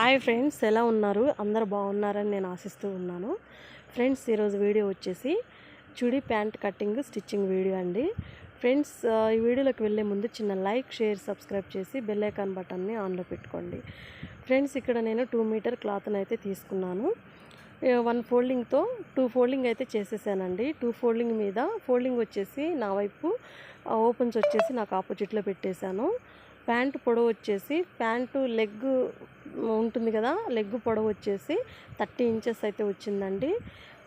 Hi friends, ఎలా ఉన్నారు? అందరూ బాగున్నారని నేను ఆశిస్తూ ఉన్నాను. ఫ్రెండ్స్, ఈరోజు వీడియో వచ్చేసి chudi pant cutting stitching video అండి. ఫ్రెండ్స్, ఈ వీడియోలోకి వెళ్ళే ముందు చిన్న లైక్, షేర్, సబ్స్క్రైబ్ చేసి బెల్ ఐకాన్ బటన్ని ఆన్లో పెట్టుకోండి. ఫ్రెండ్స్, ఇక్కడ నేను 2 మీటర్ క్లాత్ని అయితే తీసుకున్నాను. 1 ఫోల్డింగ్తో 2 ఫోల్డింగ్ అయితే చేసేసానండి. 2 ఫోల్డింగ్ మీద ఫోల్డింగ్ వచ్చేసి నా వైపు ఓపెన్స్ వచ్చేసి నాకు ఆపోజిట్లో పెట్టేశాను. ప్యాంటు పొడవు వచ్చేసి ప్యాంటు లెగ్ ఉంటుంది కదా, లెగ్ పొడవు వచ్చేసి 30 ఇంచెస్ అయితే వచ్చిందండి.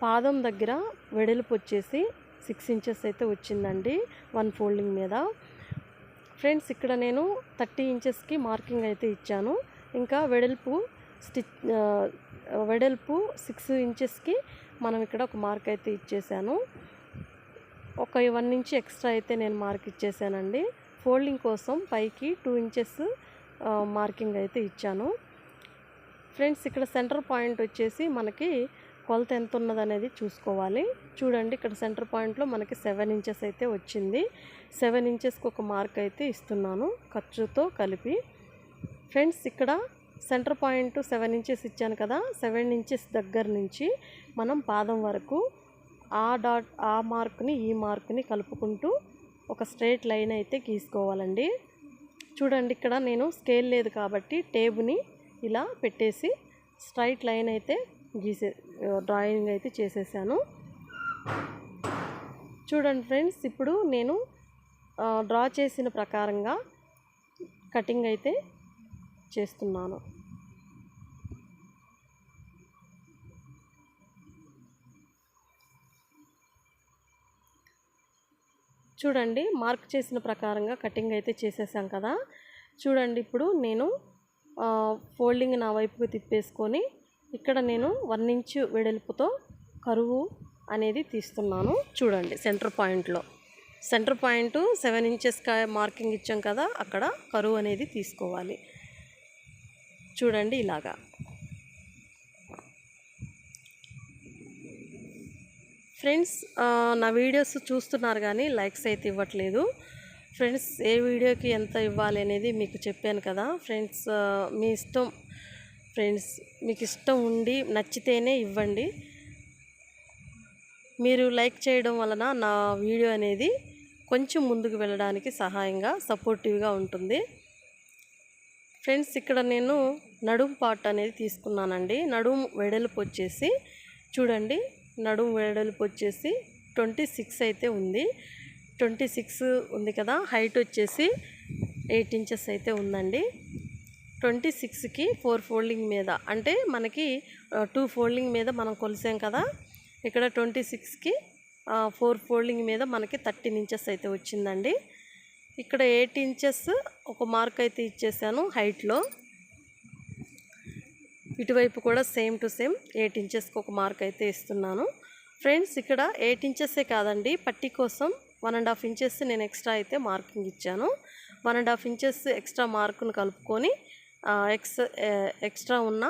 పాదం దగ్గర వెడల్పు వచ్చేసి 6 ఇంచెస్ అయితే వచ్చిందండి 1 ఫోల్డింగ్ మీద. ఫ్రెండ్స్, ఇక్కడ నేను 30 ఇంచెస్కి మార్కింగ్ అయితే ఇచ్చాను. ఇంకా వెడల్పు 6 ఇంచెస్కి మనం ఇక్కడ ఒక మార్క్ అయితే ఇచ్చేసాను. ఒక 1 ఇంచ్ ఎక్స్ట్రా అయితే నేను మార్క్ ఇచ్చేసానండి. ఫోల్డింగ్ కోసం పైకి 2 ఇంచెస్ మార్కింగ్ అయితే ఇచ్చాను. ఫ్రెండ్స్, ఇక్కడ సెంటర్ పాయింట్ వచ్చేసి మనకి కొలత ఎంత ఉన్నదనేది చూసుకోవాలి. చూడండి, ఇక్కడ సెంటర్ పాయింట్లో మనకి 7 ఇంచెస్ అయితే వచ్చింది. 7 ఇంచెస్కి ఒక మార్క్ అయితే ఇస్తున్నాను ఖర్చుతో కలిపి. ఫ్రెండ్స్, ఇక్కడ సెంటర్ పాయింట్ 7 ఇంచెస్ ఇచ్చాను కదా, 7 ఇంచెస్ దగ్గర నుంచి మనం పాదం వరకు ఆ మార్క్ని ఈ మార్క్ని కలుపుకుంటూ ఒక స్ట్రైట్ లైన్ అయితే గీసుకోవాలండి. చూడండి, ఇక్కడ నేను స్కేల్ లేదు కాబట్టి టేబుని ఇలా పెట్టేసి స్ట్రైట్ లైన్ అయితే డ్రాయింగ్ అయితే చేసేసాను. చూడండి ఫ్రెండ్స్, ఇప్పుడు నేను డ్రా చేసిన ప్రకారంగా కటింగ్ అయితే చేస్తున్నాను. చూడండి, మార్క్ చేసిన ప్రకారంగా కటింగ్ అయితే చేసేసాం కదా. చూడండి, ఇప్పుడు నేను ఫోల్డింగ్ నా వైపుకి తిప్పేసుకొని ఇక్కడ నేను 1 ఇంచ్ వెడల్పుతో కరువు అనేది తీస్తున్నాను. చూడండి, సెంటర్ పాయింట్లో 7 ఇంచెస్ మార్కింగ్ ఇచ్చాం కదా, అక్కడ కరువు అనేది తీసుకోవాలి. చూడండి, ఇలాగా. ఫ్రెండ్స్, నా వీడియోస్ చూస్తున్నారు కానీ లైక్స్ అయితే ఇవ్వట్లేదు. ఫ్రెండ్స్, ఏ వీడియోకి ఎంత ఇవ్వాలి అనేది మీకు చెప్పాను కదా. ఫ్రెండ్స్, మీ ఇష్టం. ఫ్రెండ్స్, మీకు ఇష్టం ఉండి నచ్చితేనే ఇవ్వండి. మీరు లైక్ చేయడం వలన నా వీడియో అనేది కొంచెం ముందుకు వెళ్ళడానికి సపోర్టివ్గా ఉంటుంది. ఫ్రెండ్స్, ఇక్కడ నేను నడుము పార్ట్ అనేది తీసుకున్నానండి. నడుము వెడల్పు వచ్చేసి చూడండి, నడుము వెడల్పు వచ్చేసి 26 అయితే ఉంది. 26 ఉంది కదా. హైట్ వచ్చేసి 8 ఇంచెస్ అయితే ఉందండి. 26కి 4 ఫోల్డింగ్ మీద, అంటే మనకి 2 ఫోల్డింగ్ మీద మనం కొలిసాం కదా, ఇక్కడ 26కి 4 ఫోల్డింగ్ మీద మనకి 13 ఇంచెస్ అయితే వచ్చిందండి. ఇక్కడ 8 ఇంచెస్ ఒక మార్క్ అయితే ఇచ్చేసాను హైట్లో. ఇటువైపు కూడా సేమ్ టు సేమ్ 8 ఇంచెస్కి ఒక మార్క్ అయితే ఇస్తున్నాను. ఫ్రెండ్స్, ఇక్కడ 8 ఇంచెస్సే కాదండి, పట్టీ కోసం 1.5 ఇంచెస్ నేను ఎక్స్ట్రా అయితే మార్కింగ్ ఇచ్చాను. 1.5 ఇంచెస్ ఎక్స్ట్రా మార్కును కలుపుకొని ఎక్స్ట్రా ఉన్న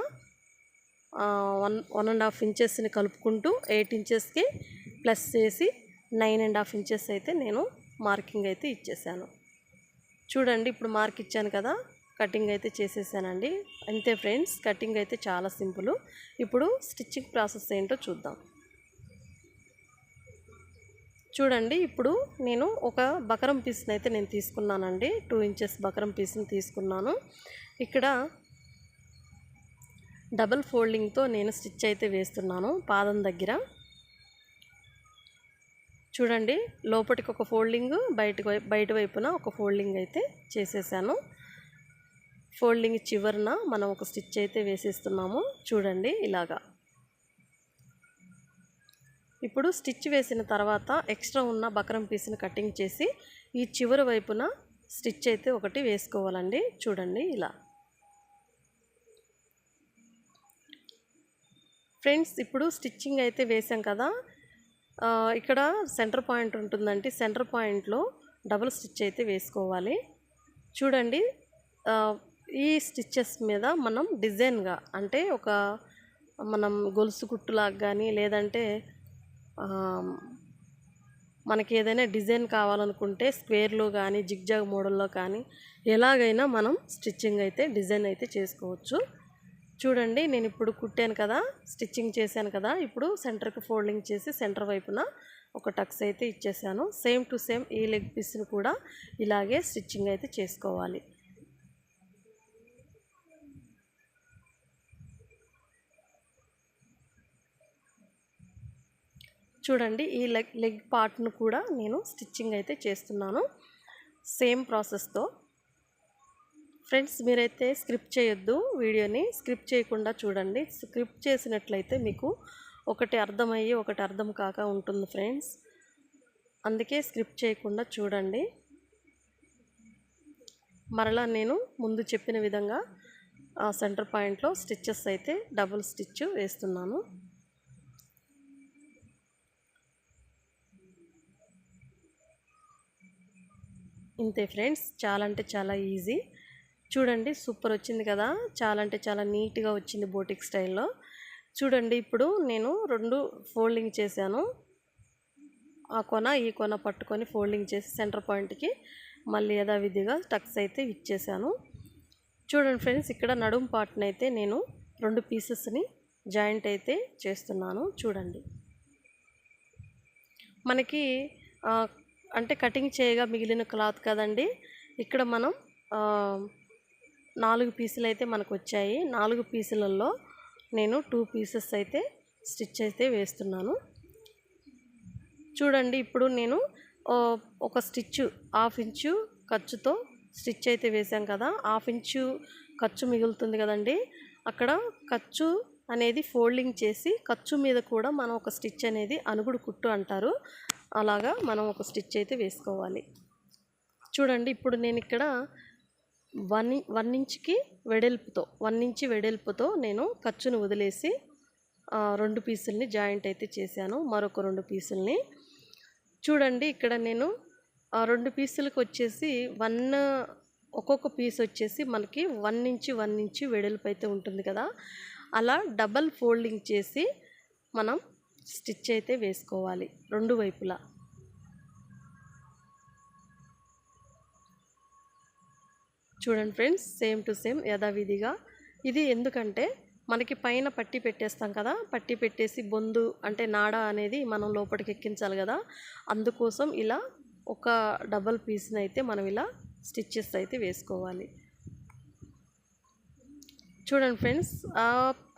1.5 ఇంచెస్ని కలుపుకుంటూ 8 ఇంచెస్కి ప్లస్ చేసి 9.5 ఇంచెస్ అయితే నేను మార్కింగ్ అయితే ఇచ్చేసాను. చూడండి, ఇప్పుడు మార్క్ ఇచ్చాను కదా, కటింగ్ అయితే చేసేసానండి. అంతే ఫ్రెండ్స్, కటింగ్ అయితే చాలా సింపుల్. ఇప్పుడు స్టిచ్చింగ్ ప్రాసెస్ ఏంటో చూద్దాం. చూడండి, ఇప్పుడు నేను ఒక బకరం పీస్ని అయితే నేను తీసుకున్నానండి. 2 ఇంచెస్ బకరం పీస్ని తీసుకున్నాను. ఇక్కడ డబల్ ఫోల్డింగ్తో నేను స్టిచ్ అయితే వేస్తున్నాను పాదం దగ్గర. చూడండి, లోపటికి ఒక ఫోల్డింగ్, బయట వైపున ఒక ఫోల్డింగ్ అయితే చేసేసాను. ఫోల్డింగ్ చివరన మనం ఒక స్టిచ్ అయితే వేసేస్తున్నాము. చూడండి, ఇలాగా. ఇప్పుడు స్టిచ్ వేసిన తర్వాత ఎక్స్ట్రా ఉన్న బకరం పీస్ని కటింగ్ చేసి ఈ చివరి వైపున స్టిచ్ అయితే ఒకటి వేసుకోవాలండి. చూడండి, ఇలా. ఫ్రెండ్స్, ఇప్పుడు స్టిచ్చింగ్ అయితే వేసాం కదా, ఇక్కడ సెంటర్ పాయింట్ ఉంటుందండి. సెంటర్ పాయింట్లో డబుల్ స్టిచ్ అయితే వేసుకోవాలి. చూడండి, ఈ స్టిచ్చెస్ మీద మనం డిజైన్గా, అంటే మనం గొలుసు కుట్టులాగా కానీ, లేదంటే మనకి ఏదైనా డిజైన్ కావాలనుకుంటే స్క్వేర్లో కానీ, జిగ్జాగ్ మోడల్లో కానీ, ఎలాగైనా మనం స్టిచ్చింగ్ అయితే డిజైన్ అయితే చేసుకోవచ్చు. చూడండి నేను ఇప్పుడు కుట్టాను కదా, స్టిచ్చింగ్ చేశాను కదా, ఇప్పుడు సెంటర్కి ఫోల్డింగ్ చేసి సెంటర్ వైపున ఒక టక్స్ అయితే ఇచ్చేసాను. సేమ్ టు సేమ్ ఈ లెగ్ పీస్ని కూడా ఇలాగే స్టిచ్చింగ్ అయితే చేసుకోవాలి. చూడండి ఈ లెగ్ పార్ట్ను కూడా నేను స్టిచ్చింగ్ అయితే చేస్తున్నాను సేమ్ ప్రాసెస్తో. ఫ్రెండ్స్ మీరైతే స్క్రిప్ట్ చేయొద్దు, వీడియోని స్క్రిప్ట్ చేయకుండా చూడండి. స్క్రిప్ట్ చేసినట్లయితే మీకు ఒకటి అర్థమయ్యి ఒకటి అర్థం కాక ఉంటుంది ఫ్రెండ్స్. అందుకే స్క్రిప్ట్ చేయకుండా చూడండి. మరలా నేను ముందు చెప్పిన విధంగా సెంటర్ పాయింట్లో స్టిచ్చెస్ అయితే డబుల్ స్టిచ్ వేస్తున్నాను. ఇంతే ఫ్రెండ్స్, చాలా అంటే చాలా ఈజీ. చూడండి సూపర్ వచ్చింది కదా, చాలా అంటే చాలా నీట్గా వచ్చింది బోటిక్ స్టైల్లో. చూడండి ఇప్పుడు నేను 2 ఫోల్డింగ్ చేశాను. ఆ కొన ఈ కొన పట్టుకొని ఫోల్డింగ్ చేసి సెంటర్ పాయింట్కి మళ్ళీ యథావిధిగా టక్స్ అయితే ఇచ్చేసాను. చూడండి ఫ్రెండ్స్, ఇక్కడ నడుం పార్ట్ని అయితే నేను 2 పీసెస్ని జాయింట్ అయితే చేస్తున్నాను. చూడండి మనకి అంటే కటింగ్ చేయగా మిగిలిన క్లాత్ కదండి, ఇక్కడ మనం 4 పీసులు అయితే మనకు వచ్చాయి. 4 పీసులలో నేను 2 పీసెస్ అయితే స్టిచ్ అయితే వేస్తున్నాను. చూడండి ఇప్పుడు నేను ఒక స్టిచ్ 1/2 ఇంచు ఖర్చుతో స్టిచ్ అయితే వేసాం కదా, 1/2 ఇంచు ఖర్చు మిగులుతుంది కదండి, అక్కడ ఖర్చు అనేది ఫోల్డింగ్ చేసి ఖర్చు మీద కూడా మనం ఒక స్టిచ్ అనేది అనుగుడు కుట్టు అంటారు, అలాగా మనం ఒక స్టిచ్ అయితే వేసుకోవాలి. చూడండి ఇప్పుడు నేను ఇక్కడ 1 ఇంచ్కి వెడల్పుతో 1 ఇంచ్ వెడల్పుతో నేను ఖర్చును వదిలేసి 2 పీసుల్ని జాయింట్ అయితే చేశాను. మరొక 2 పీసుల్ని చూడండి ఇక్కడ నేను 2 పీసులకు వచ్చేసి ఒక్కొక్క పీస్ వచ్చేసి మనకి 1 ఇంచ్ వెడల్పు అయితే ఉంటుంది కదా, అలా డబల్ ఫోల్డింగ్ చేసి మనం స్టిచ్ అయితే వేసుకోవాలి 2 వైపులా. చూడండి ఫ్రెండ్స్, సేమ్ టు సేమ్ యథావిధిగా. ఇది ఎందుకంటే మనకి పైన పట్టీ పెట్టేస్తాం కదా, పట్టీ పెట్టేసి బొందు అంటే నాడ అనేది మనం లోపలికి ఎక్కించాలి కదా, అందుకోసం ఇలా ఒక డబల్ పీస్ని అయితే మనం ఇలా స్టిచ్చెస్ అయితే వేసుకోవాలి. చూడండి ఫ్రెండ్స్,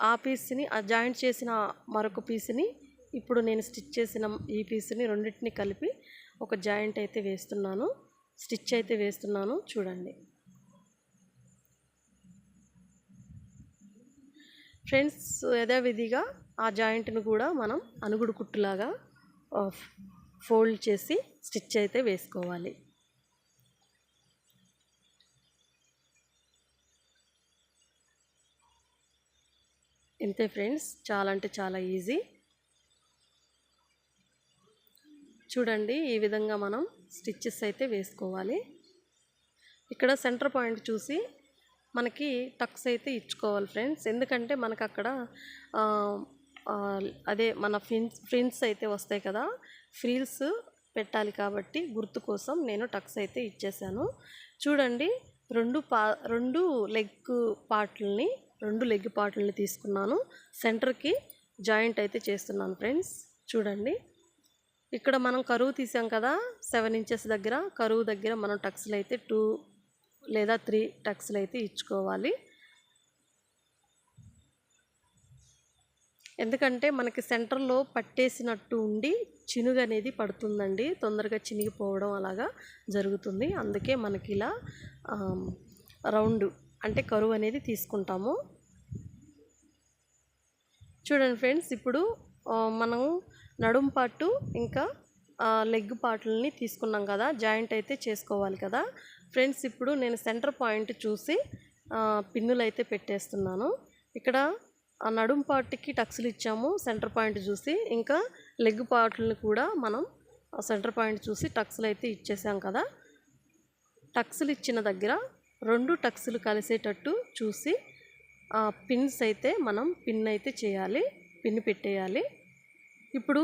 ఆ పీస్ని జాయింట్ చేసిన మరొక పీస్ని ఇప్పుడు నేను స్టిచ్ చేసిన ఈ పీస్ని రెండింటిని కలిపి ఒక జాయింట్ అయితే వేస్తున్నాను, స్టిచ్ అయితే వేస్తున్నాను. చూడండి ఫ్రెండ్స్, యథావిధిగా ఆ జాయింట్ను కూడా మనం అనుగుడు కుట్టులాగా ఫోల్డ్ చేసి స్టిచ్ అయితే వేసుకోవాలి. ఇంతే ఫ్రెండ్స్, చాలా అంటే చాలా ఈజీ. చూడండి ఈ విధంగా మనం స్టిచ్చెస్ అయితే వేసుకోవాలి. ఇక్కడ సెంటర్ పాయింట్ చూసి మనకి టక్స్ అయితే ఇచ్చుకోవాలి ఫ్రెండ్స్, ఎందుకంటే మనకు అక్కడ అదే మన ఫ్రిల్స్ అయితే వస్తాయి కదా, ఫ్రిల్స్ పెట్టాలి కాబట్టి గుర్తు కోసం నేను టక్స్ అయితే ఇచ్చేసాను. చూడండి 2 లెగ్ పార్ట్లని తీసుకున్నాను, సెంటర్కి జాయింట్ అయితే చేస్తున్నాను ఫ్రెండ్స్. చూడండి ఇక్కడ మనం కరువు తీసాం కదా 7 ఇంచెస్ దగ్గర, కరువు దగ్గర మనం టక్స్లు అయితే 2 లేదా 3 టక్స్లు అయితే ఇచ్చుకోవాలి. ఎందుకంటే మనకి సెంటర్లో పట్టేసినట్టు ఉండి చినుగు అనేది పడుతుందండి, తొందరగా చినిగిపోవడం అలాగా జరుగుతుంది, అందుకే మనకి ఇలా రౌండ్ అంటే కరువు అనేది తీసుకుంటాము. చూడండి ఫ్రెండ్స్, ఇప్పుడు మనం నడుం పార్టు ఇంకా లెగ్ పార్ట్లని తీసుకున్నాం కదా, జాయింట్ అయితే చేసుకోవాలి కదా ఫ్రెండ్స్. ఇప్పుడు నేను సెంటర్ పాయింట్ చూసి పిన్నులు అయితే పెట్టేస్తున్నాను. ఇక్కడ నడుం పార్ట్కి టక్స్లు ఇచ్చాము సెంటర్ పాయింట్ చూసి, ఇంకా లెగ్ పార్ట్లని కూడా మనం సెంటర్ పాయింట్ చూసి టక్స్లు అయితే ఇచ్చేసాం కదా. టక్స్లు ఇచ్చిన దగ్గర 2 టక్స్లు కలిసేటట్టు చూసి పిన్స్ అయితే మనం పిన్ అయితే చేయాలి, పిన్ పెట్టేయాలి. ఇప్పుడు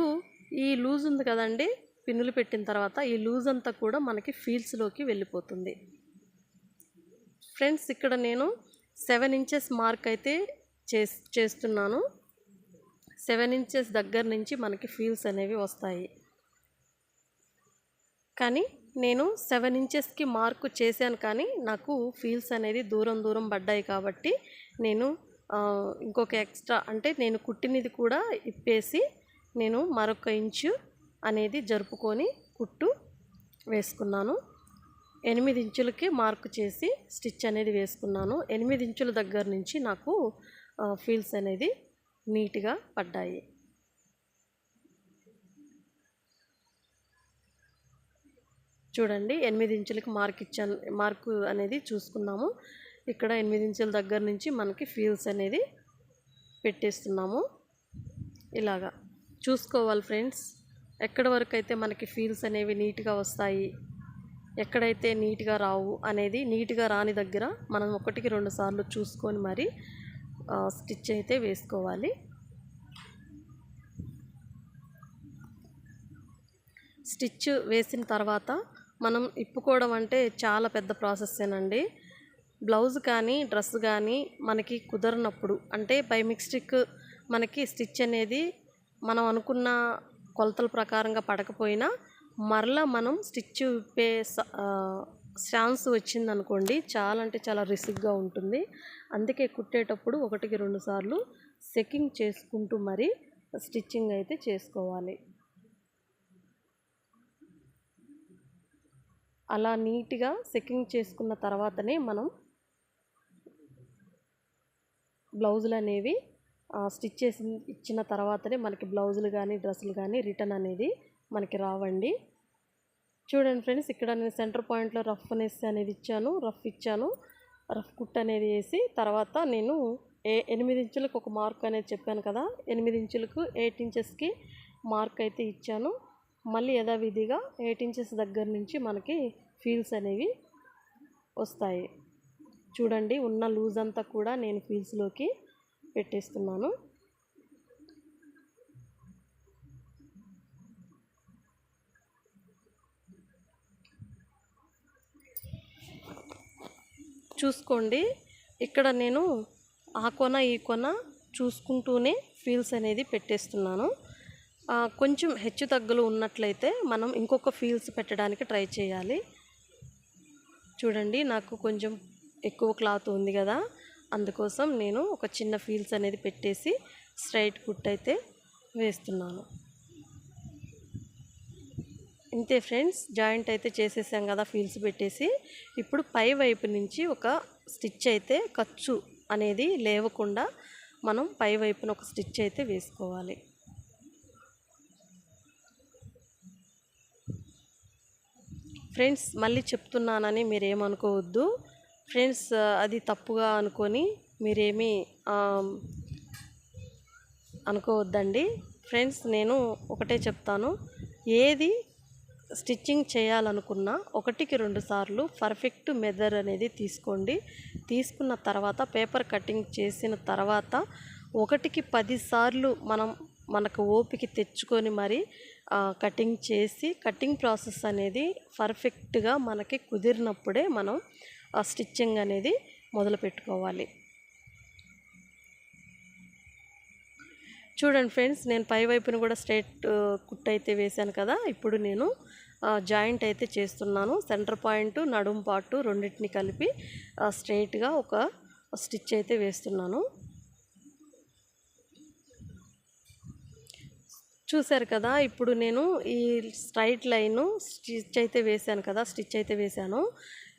ఈ లూజ్ ఉంది కదండి, పిన్నులు పెట్టిన తర్వాత ఈ లూజ్ అంతా కూడా మనకి ఫీల్స్లోకి వెళ్ళిపోతుంది ఫ్రెండ్స్. ఇక్కడ నేను 7 ఇంచెస్ మార్క్ అయితే చేస్తున్నాను. 7 ఇంచెస్ దగ్గర నుంచి మనకి ఫీల్స్ అనేవి వస్తాయి. కానీ నేను 7 ఇంచెస్కి మార్కు చేశాను, కానీ నాకు ఫీల్స్ అనేది దూరం పడ్డాయి కాబట్టి నేను ఇంకొక ఎక్స్ట్రా అంటే నేను కుట్టినది కూడా ఇప్పేసి నేను మరొక ఇంచు అనేది జరుపుకొని కుట్టు వేసుకున్నాను. 8 ఇంచులకి మార్కు చేసి స్టిచ్ అనేది వేసుకున్నాను. 8 ఇంచుల దగ్గర నుంచి నాకు ఫీల్స్ అనేది నీట్గా పడ్డాయి. చూడండి, 8 ఇంచులకి మార్కు అనేది చూసుకున్నాము. ఇక్కడ 8 ఇంచుల దగ్గర నుంచి మనకి ఫీల్స్ అనేది పెట్టేస్తున్నాము. ఇలాగా చూసుకోవాలి ఫ్రెండ్స్, ఎక్కడ వరకు అయితే మనకి ఫీల్స్ అనేవి నీట్గా వస్తాయి, ఎక్కడైతే నీట్గా రావు అనేది, నీట్గా రాని దగ్గర మనం 1-2 సార్లు చూసుకొని మరి స్టిచ్ అయితే వేసుకోవాలి. స్టిచ్ వేసిన తర్వాత మనం ఇప్పుకోవడం అంటే చాలా పెద్ద ప్రాసెస్సేనండి. బ్లౌజ్ కానీ డ్రెస్ కానీ మనకి కుదరనప్పుడు, అంటే బై మిస్టేక్ మనకి స్టిచ్ అనేది మనం అనుకున్న కొలతల ప్రకారంగా పడకపోయినా మరలా మనం స్టిచ్ విప్పే ఛాన్స్ వచ్చిందనుకోండి, చాలా అంటే చాలా రిస్క్గా ఉంటుంది. అందుకే కుట్టేటప్పుడు 1-2 సార్లు చెకింగ్ చేసుకుంటూ మరి స్టిచ్చింగ్ అయితే చేసుకోవాలి. అలా నీట్గా చెకింగ్ చేసుకున్న తర్వాతనే మనం బ్లౌజులు అనేవి స్టిచ్ చేసి ఇచ్చిన తర్వాతనే మనకి బ్లౌజులు కానీ డ్రెస్సులు కానీ రిటర్న్ అనేది మనకి రావండి. చూడండి ఫ్రెండ్స్, ఇక్కడ నేను సెంటర్ పాయింట్లో రఫ్నెస్ అనేది ఇచ్చాను, రఫ్ కుట్ అనేది వేసి తర్వాత నేను 8 ఇంచులకు ఒక మార్క్ అనేది చెప్పాను కదా, 8 ఇంచులకు 8 ఇంచెస్కి మార్క్ అయితే ఇచ్చాను. మళ్ళీ యథావిధిగా 8 ఇంచెస్ దగ్గర నుంచి మనకి ఫీల్స్ అనేవి వస్తాయి. చూడండి, ఉన్న లూజ్ అంతా కూడా నేను ఫీల్స్లోకి పెట్టేస్తున్నాను. చూసుకోండి, ఇక్కడ నేను ఆ కొన ఈ కొన చూసుకుంటూనే ఫీల్స్ అనేది పెట్టేస్తున్నాను. కొంచెం హెచ్చు తగ్గులు ఉన్నట్లయితే మనం ఇంకొక ఫీల్స్ పెట్టడానికి ట్రై చేయాలి. చూడండి, నాకు కొంచెం ఎక్కువ క్లాత్ ఉంది కదా, అందుకోసం నేను ఒక చిన్న ఫీల్స్ అనేది పెట్టేసి స్ట్రైట్ కుట్ అయితే వేస్తున్నాను. ఇంతే ఫ్రెండ్స్, జాయింట్ అయితే చేసేసాం కదా ఫీల్స్ పెట్టేసి. ఇప్పుడు పై వైపు నుంచి ఒక స్టిచ్ అయితే ఖర్చు అనేది లేవకుండా మనం పై వైపున ఒక స్టిచ్ అయితే వేసుకోవాలి. ఫ్రెండ్స్, మళ్ళీ చెప్తున్నానని మీరేమనుకోవద్దు ఫ్రెండ్స్, అది తప్పుగా అనుకొని మీరేమీ అనుకోవద్దండి ఫ్రెండ్స్. నేను ఒకటే చెప్తాను, ఏది స్టిచ్చింగ్ చేయాలనుకున్నా 1-2 సార్లు పర్ఫెక్ట్ మెజర్ అనేది తీసుకోండి. తీసుకున్న తర్వాత పేపర్ కటింగ్ చేసిన తర్వాత 1-10 సార్లు మనకు ఓపిక తెచ్చుకొని మరి కటింగ్ చేసి, కటింగ్ ప్రాసెస్ అనేది పర్ఫెక్ట్గా మనకి కుదిరినప్పుడే మనం స్టిచ్చింగ్ అనేది మొదలు పెట్టుకోవాలి. చూడండి ఫ్రెండ్స్, నేను పై వైపున కూడా స్ట్రైట్ కుట్ అయితే వేశాను కదా. ఇప్పుడు నేను జాయింట్ అయితే చేస్తున్నాను. సెంటర్ పాయింట్, నడుము పార్టు రెండింటిని కలిపి స్ట్రైట్గా ఒక స్టిచ్ అయితే వేస్తున్నాను. చూశారు కదా, ఇప్పుడు నేను ఈ స్ట్రైట్ లైను స్టిచ్ అయితే వేశాను.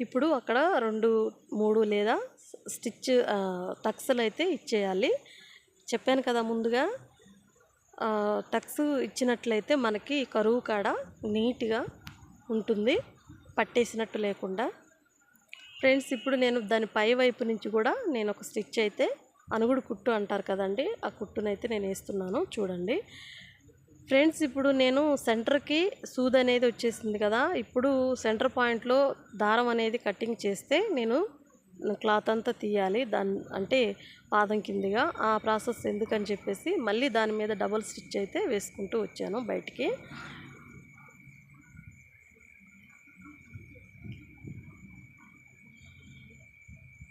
ఇప్పుడు అక్కడ 2-3 లేదా స్టిచ్ టక్స్లు అయితే ఇచ్చేయాలి. చెప్పాను కదా ముందుగా, టక్స్ ఇచ్చినట్లయితే మనకి కరువు కాడ నీట్గా ఉంటుంది, పట్టేసినట్టు లేకుండా. ఫ్రెండ్స్, ఇప్పుడు నేను దాని పై వైపు నుంచి కూడా నేను ఒక స్టిచ్ అయితే, అనుగుడు కుట్టు అంటారు కదండి, ఆ కుట్టునైతే నేను వేస్తున్నాను. చూడండి ఫ్రెండ్స్, ఇప్పుడు నేను సెంటర్కి సూది అనేది వచ్చేసింది కదా. ఇప్పుడు సెంటర్ పాయింట్లో దారం అనేది కటింగ్ చేస్తే నేను క్లాత్ అంతా తీయాలి, అంటే పాదం కిందిగా. ఆ ప్రాసెస్ ఎందుకని చెప్పేసి మళ్ళీ దాని మీద డబుల్ స్టిచ్ అయితే వేసుకుంటూ వచ్చాను బయటికి.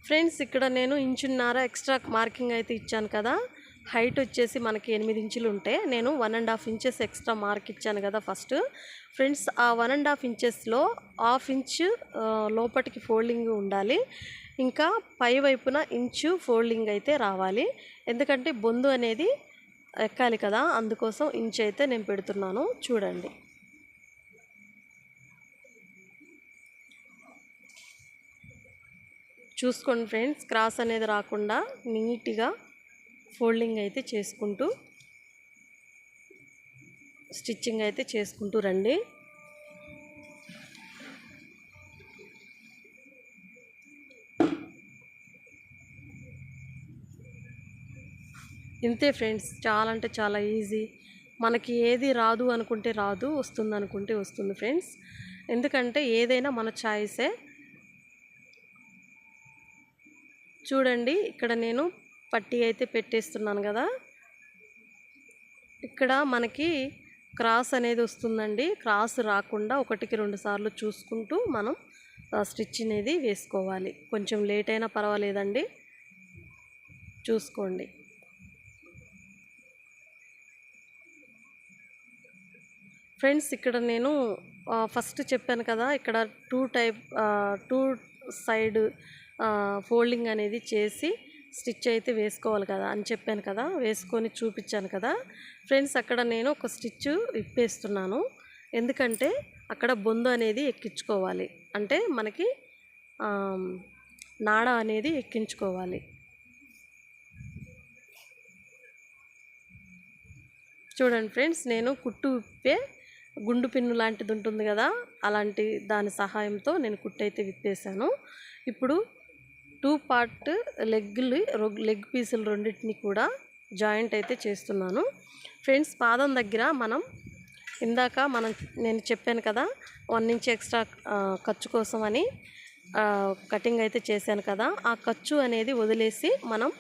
ఫ్రెండ్స్ ఇక్కడ నేను ఇంచున్నర ఎక్స్ట్రా మార్కింగ్ అయితే ఇచ్చాను కదా. హైట్ వచ్చేసి మనకి 8 ఇంచులు ఉంటే నేను 1.5 ఇంచెస్ ఎక్స్ట్రా మార్క్ ఇచ్చాను కదా ఫస్ట్. ఫ్రెండ్స్ ఆ 1.5 ఇంచెస్లో 1/2 ఇంచ్ లోపటికి ఫోల్డింగ్ ఉండాలి. ఇంకా పై వైపున ఇంచు ఫోల్డింగ్ అయితే రావాలి. ఎందుకంటే బొందు అనేది ఎక్కాలి కదా, అందుకోసం ఇంచ్ అయితే నేను పెడుతున్నాను. చూడండి. చూసుకోండి ఫ్రెండ్స్, క్రాస్ అనేది రాకుండా నీట్గా ఫోల్డింగ్ అయితే చేసుకుంటూ స్టిచ్చింగ్ అయితే చేసుకుంటూ రండి. ఇంతే ఫ్రెండ్స్, చాలా అంటే చాలా ఈజీ. మనకి ఏది రాదు అనుకుంటే రాదు, వస్తుంది అనుకుంటే వస్తుంది ఫ్రెండ్స్. ఎందుకంటే ఏదైనా మన చాయిసే. చూడండి, ఇక్కడ నేను పట్టీ అయితే పెట్టేస్తున్నాను కదా. ఇక్కడ మనకి క్రాస్ అనేది వస్తుందండి. క్రాస్ రాకుండా 1కి 2 సార్లు చూసుకుంటూ మనం స్టిచ్ అనేది వేసుకోవాలి. కొంచెం లేట్ అయినా పర్వాలేదండి, చూసుకోండి. ఫ్రెండ్స్ ఇక్కడ నేను ఫస్ట్ చెప్పాను కదా, ఇక్కడ 2 సైడ్ ఫోల్డింగ్ అనేది చేసి స్టిచ్ అయితే వేసుకోవాలి కదా అని చెప్పాను కదా, వేసుకొని చూపించాను కదా. ఫ్రెండ్స్ అక్కడ నేను ఒక స్టిచ్ విప్పేస్తున్నాను. ఎందుకంటే అక్కడ బొందు అనేది ఎక్కించుకోవాలి, అంటే మనకి నాడ అనేది ఎక్కించుకోవాలి. చూడండి ఫ్రెండ్స్, నేను కుట్టు విప్పే గుండు పిన్ను లాంటిది ఉంటుంది కదా, అలాంటి దాని సహాయంతో నేను కుట్టు అయితే విప్పేశాను. ఇప్పుడు 2 పార్ట్ లెగ్ పీసులు రెండింటిని కూడా జాయింట్ అయితే చేస్తున్నాను. ఫ్రెండ్స్ పాదం దగ్గర నేను చెప్పాను కదా 1 ఇంచ్ ఎక్స్ట్రా ఖర్చు కోసం అని కటింగ్ అయితే చేశాను కదా. ఆ ఖర్చు అనేది వదిలేసి మనం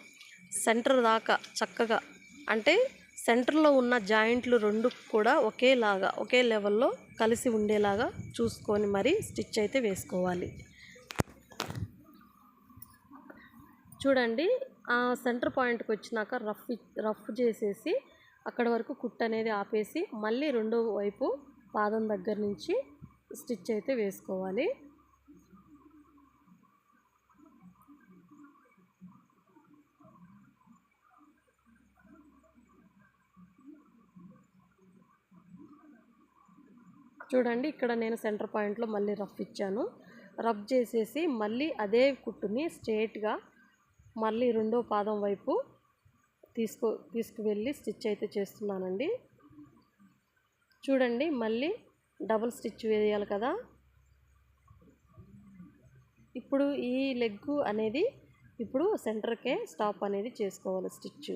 సెంటర్ దాకా చక్కగా, అంటే సెంటర్లో ఉన్న జాయింట్లు 2 కూడా ఒకే లెవెల్లో కలిసి ఉండేలాగా చూసుకొని మరి స్టిచ్ అయితే వేసుకోవాలి. చూడండి, ఆ సెంటర్ పాయింట్కి వచ్చినాక రఫ్ చేసేసి అక్కడ వరకు కుట్టు అనేది ఆపేసి మళ్ళీ రెండో వైపు పాదం దగ్గర నుంచి స్టిచ్ అయితే వేసుకోవాలి. చూడండి, ఇక్కడ నేను సెంటర్ పాయింట్లో మళ్ళీ రఫ్ ఇచ్చాను. రఫ్ చేసేసి మళ్ళీ అదే కుట్టుని స్ట్రేట్గా మళ్ళీ రెండో పాదం వైపు తీసుకువెళ్ళి స్టిచ్ అయితే చేస్తున్నానండి. చూడండి, మళ్ళీ డబుల్ స్టిచ్ వేయాలి కదా. ఇప్పుడు ఈ లెగ్ అనేది ఇప్పుడు సెంటర్కే స్టాప్ అనేది చేసుకోవాలి స్టిచ్.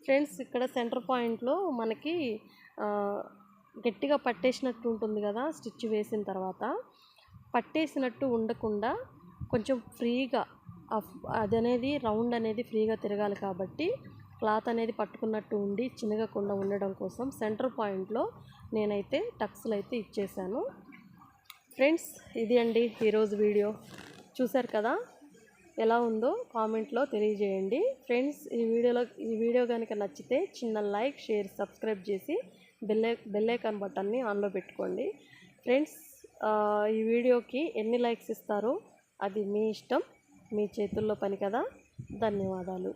ఫ్రెండ్స్ ఇక్కడ సెంటర్ పాయింట్లో మనకి గట్టిగా పట్టేసినట్టు ఉంటుంది కదా, స్టిచ్ వేసిన తర్వాత పట్టేసినట్టు ఉండకుండా కొంచెం ఫ్రీగా అది అనేది రౌండ్ అనేది ఫ్రీగా తిరగాలి కాబట్టి క్లాత్ అనేది పట్టుకున్నట్టు ఉండి చినగకుండా ఉండడం కోసం సెంటర్ పాయింట్లో నేనైతే టక్స్లు అయితే ఇచ్చేసాను. ఫ్రెండ్స్ ఇది అండి ఈరోజు వీడియో. చూశారు కదా, ఎలా ఉందో కామెంట్లో తెలియజేయండి. ఫ్రెండ్స్ ఈ వీడియో కనుక నచ్చితే చిన్న లైక్, షేర్, సబ్స్క్రైబ్ చేసి బెల్ ఐకాన్ బటన్ని ఆన్లో పెట్టుకోండి. ఫ్రెండ్స్ ఈ వీడియోకి ఎన్ని లైక్స్ ఇస్తారో అది మీ ఇష్టం, మీ చేతుల్లో పని కదా. ధన్యవాదాలు.